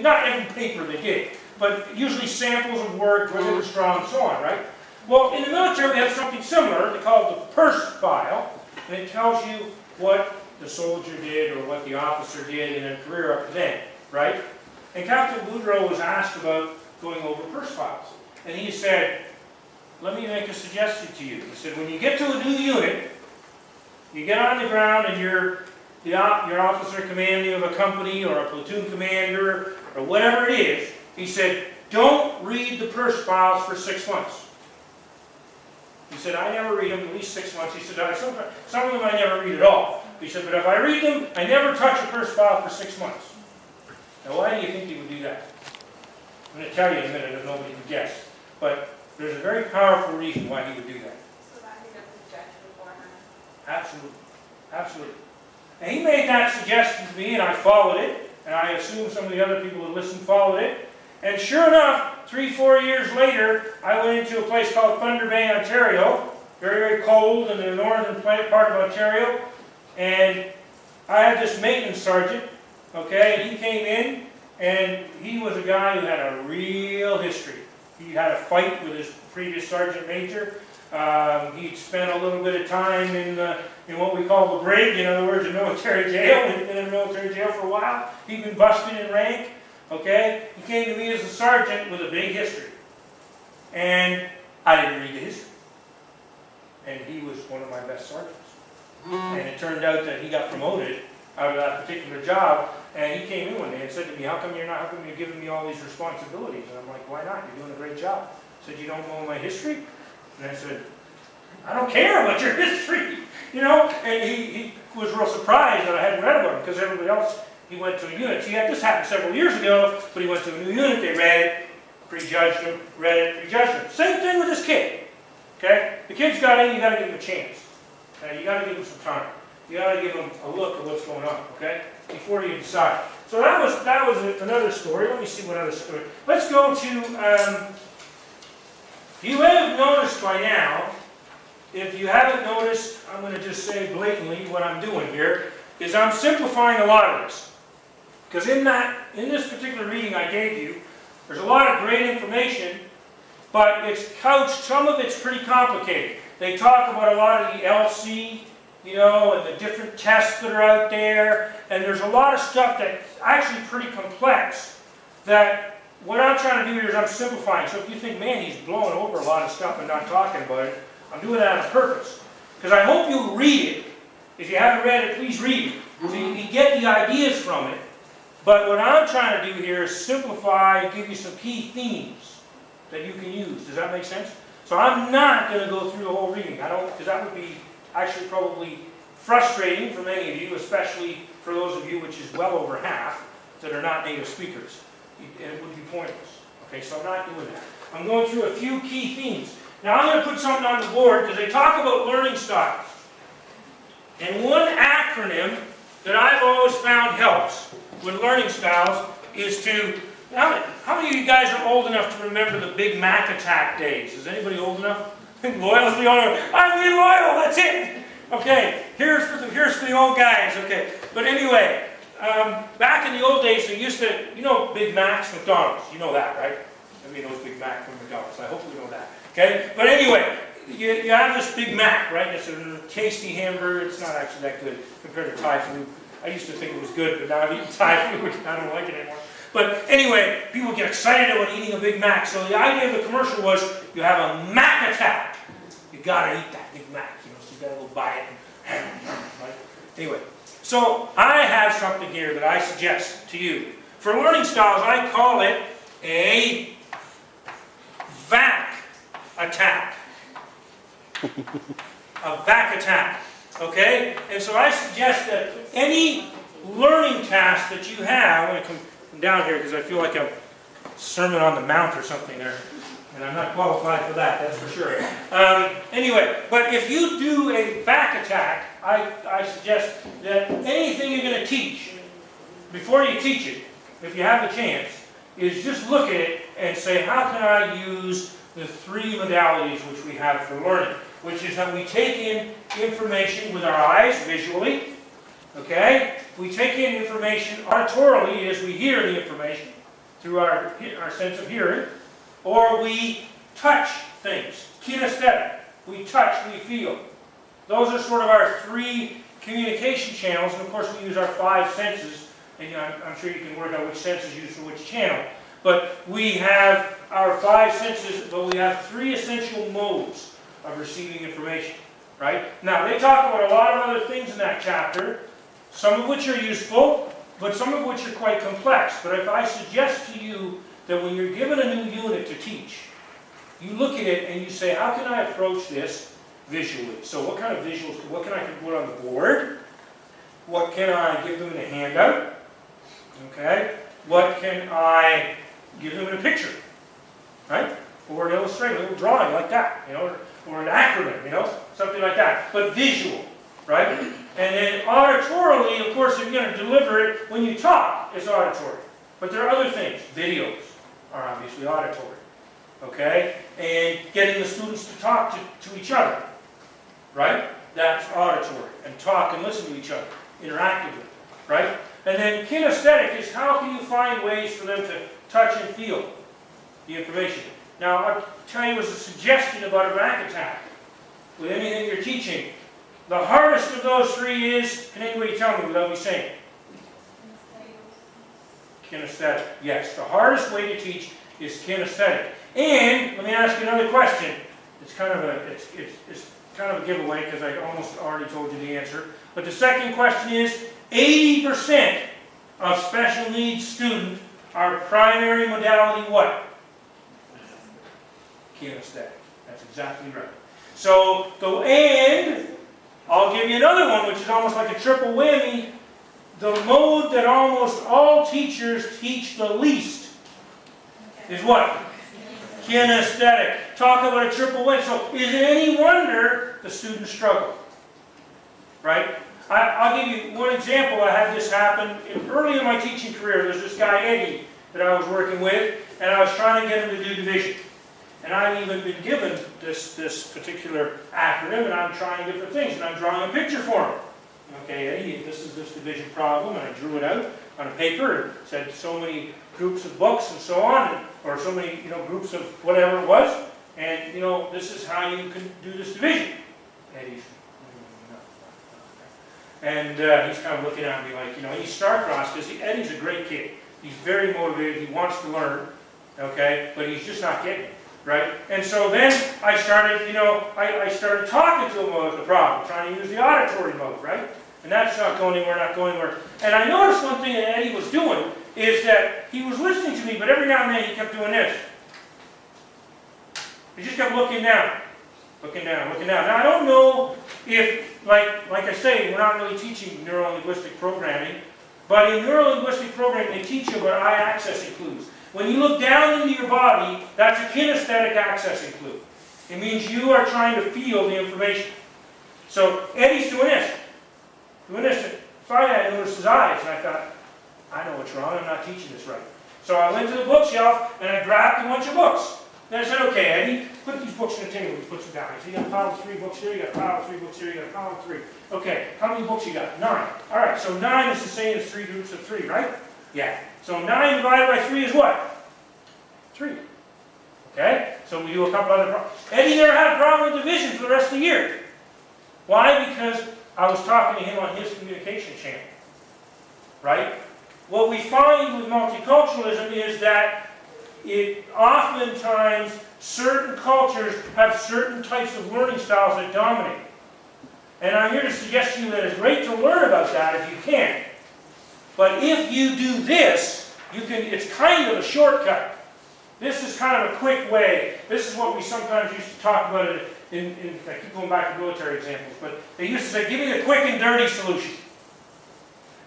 not every paper they did, but usually samples of work, whether they were strong and so on, right? Well, in the military we have something similar. They call it the purse file, and it tells you what the soldier did or what the officer did in their career up to then, right? And Captain Boudreaux was asked about going over purse files, and he said, let me make a suggestion to you. He said, when you get to a new unit, you get on the ground and your officer commanding of a company or a platoon commander or whatever it is, he said, don't read the purse files for 6 months. He said, I never read them, at least 6 months. He said, some of them I never read at all. He said, but if I read them, I never touch a purse file for 6 months. Now why do you think he would do that? I'm going to tell you in a minute if nobody can guess. But there's a very powerful reason why he would do that. So that he doesn't judge beforehand. Absolutely. Absolutely. And he made that suggestion to me, and I followed it. And I assume some of the other people who listened followed it. And sure enough, 3-4 years later, I went into a place called Thunder Bay, Ontario. Very, very cold in the northern part of Ontario. And I had this maintenance sergeant, okay, and he came in, and he was a guy who had a real history. He had a fight with his previous sergeant major. He'd spent a little bit of time in what we call the brig, in other words, in military jail. He'd been in military jail for a while. He'd been busted in rank, okay. He came to me as a sergeant with a big history. And I didn't read the history. And he was one of my best sergeants. And it turned out that he got promoted out of that particular job, and he came in one day and said to me, how come you're giving me all these responsibilities? And I'm like, why not? You're doing a great job. He said, you don't know my history? And I said, I don't care about your history, you know? And he was real surprised that I hadn't read about him, because everybody else, he went to a unit. See, this happened several years ago, but he went to a new unit, they read it, prejudged him, read it, prejudged him. Same thing with this kid, okay? The kid's got in, you got to give him a chance. You got to give him some time. You got to give him a look at what's going on, okay? Before you decide. So that was another story. Let me see what other story. Let's go to, you may have noticed by now, if you haven't noticed, I'm going to just say blatantly what I'm doing here, is I'm simplifying a lot of this. Because in this particular reading I gave you, there's a lot of great information, but it's couched, some of it's pretty complicated. They talk about a lot of the LC, you know, and the different tests that are out there, and there's a lot of stuff that's actually pretty complex, that what I'm trying to do here is I'm simplifying. So if you think, man, he's blowing over a lot of stuff and not talking about it, I'm doing that on purpose. Because I hope you'll read it. If you haven't read it, please read it, so you can get the ideas from it. But what I'm trying to do here is simplify, give you some key themes that you can use. Does that make sense? So I'm not going to go through the whole reading. I don't, because that would be actually probably frustrating for many of you, especially for those of you, which is well over half, that are not native speakers. And it would be pointless. Okay, so I'm not doing that. I'm going through a few key themes. Now I'm going to put something on the board because they talk about learning styles. And one acronym that I've always found helps with learning styles is to, how many of you guys are old enough to remember the Big Mac attack days? Is anybody old enough? Loyal is the owner. I'm being loyal, that's it. Okay, here's for the old guys, okay. But anyway, back in the old days, they used to, you know Big Macs, McDonald's, you know that, right? I mean those Big Mac from McDonald's, I hope you know that, okay? But anyway, you have this Big Mac, right? It's a tasty hamburger, it's not actually that good compared to Thai food. I used to think it was good, but now I've eaten Thai food, I don't like it anymore. But anyway, people get excited about eating a Big Mac. So the idea of the commercial was, you have a Mac attack. You gotta eat that Big Mac, you know, so you gotta go buy it. Right? Anyway, so I have something here that I suggest to you. For learning styles, I call it a VAC attack. A VAC attack. Okay? And so I suggest that any learning task that you have, I'm going to come down here because I feel like a Sermon on the Mount or something there. And I'm not qualified for that, that's for sure. Anyway, but if you do a VAC attack, I suggest that anything you're going to teach, before you teach it, if you have the chance, is just look at it and say, how can I use the three modalities which we have for learning? Which is that we take in information with our eyes, visually, okay? we take in information auditorily as we hear the information through our sense of hearing, or we touch things, kinesthetic. We touch, we feel. Those are sort of our three communication channels, and of course we use our five senses, and I'm sure you can work out which sense is used for which channel. But we have our five senses, but we have three essential modes of receiving information, right? Now, they talk about a lot of other things in that chapter, some of which are useful, but some of which are quite complex. But if I suggest to you that when you're given a new unit to teach, you look at it and you say, how can I approach this visually? So what kind of visuals, what can I put on the board? What can I give them in a handout? Okay? What can I give them in a picture? Right? Or an illustration, a little drawing like that, you know, or an acronym, you know, something like that. But visual, right? And then auditorily, of course, if you're going to deliver it, when you talk, it's auditory. But there are other things. Videos are obviously auditory. Okay? And getting the students to talk to each other. Right? That's auditory. And talk and listen to each other interactively. Right? And then kinesthetic is how can you find ways for them to touch and feel the information. Now, I'll tell you as a suggestion about a rack attack with anything you're teaching. The hardest of those three is, can anybody tell me without me saying? Kinesthetic. Yes, the hardest way to teach is kinesthetic. And let me ask you another question. It's kind of a giveaway because I almost already told you the answer. But the second question is 80% of special needs students are primary modality what? Kinesthetic. That's exactly right. So and I'll give you another one which is almost like a triple whammy. The mode that almost all teachers teach the least is what? Kinesthetic. Talk about a triple whammy. So is it any wonder the students struggle? Right? I'll give you one example. I had this happen early in my teaching career. There's this guy, Eddie, that I was working with, and I was trying to get him to do division. And I've even been given this particular acronym, and I'm trying different things, and I'm drawing a picture for him. Okay, Eddie, this is this division problem, and I drew it out on a paper and said so many groups of books and so on, or so many, groups of whatever it was, and, this is how you can do this division. Eddie's, and he's kind of looking at me like, he's star-crossed because Eddie's a great kid. He's very motivated, he wants to learn, okay, but he's just not getting it. Right? And so then I started, I started talking to him about the problem, trying to use the auditory mode, right? And that's not going anywhere, not going anywhere. And I noticed one thing that Eddie was doing is that he was listening to me, but every now and then he kept doing this. He just kept looking down, looking down, looking down. Now I don't know if, like I say, we're not really teaching neuro-linguistic programming, but in neuro-linguistic programming they teach you about eye accessing clues. When you look down into your body, that's a kinesthetic accessing clue. It means you are trying to feel the information. So Eddie's doing this. Doing this. Finally I noticed his eyes, and I thought, I know what's wrong, I'm not teaching this right. So I went to the bookshelf, and I grabbed a bunch of books. Then I said, okay, Eddie, put these books on the table. He puts them down. So you got a pile of 3 books here, you got a pile of 3 books here, you got a pile of 3. Okay, how many books you got? 9. All right, so 9 is the same as 3 groups of 3, right? Yeah. So 9 divided by 3 is what? 3. Okay? So we do a couple other problems. Eddie never had a problem with division for the rest of the year. Why? Because I was talking to him on his communication channel. Right? What we find with multiculturalism is that oftentimes certain cultures have certain types of learning styles that dominate. And I'm here to suggest to you that it's great to learn about that if you can. But if you do this, it's kind of a shortcut. This is kind of a quick way. This is what we sometimes used to talk about I keep going back to military examples, but they used to say, give me the quick and dirty solution.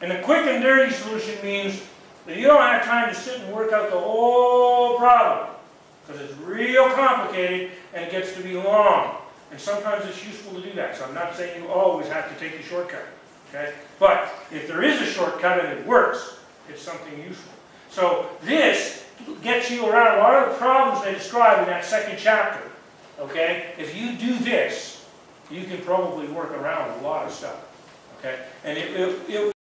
And the quick and dirty solution means that you don't have time to sit and work out the whole problem, because it's real complicated and it gets to be long. And sometimes it's useful to do that. So I'm not saying you always have to take the shortcut. Okay? But if there is a shortcut and it works, it's something useful. So this gets you around a lot of the problems they describe in that second chapter. Okay? If you do this, you can probably work around a lot of stuff. Okay? And it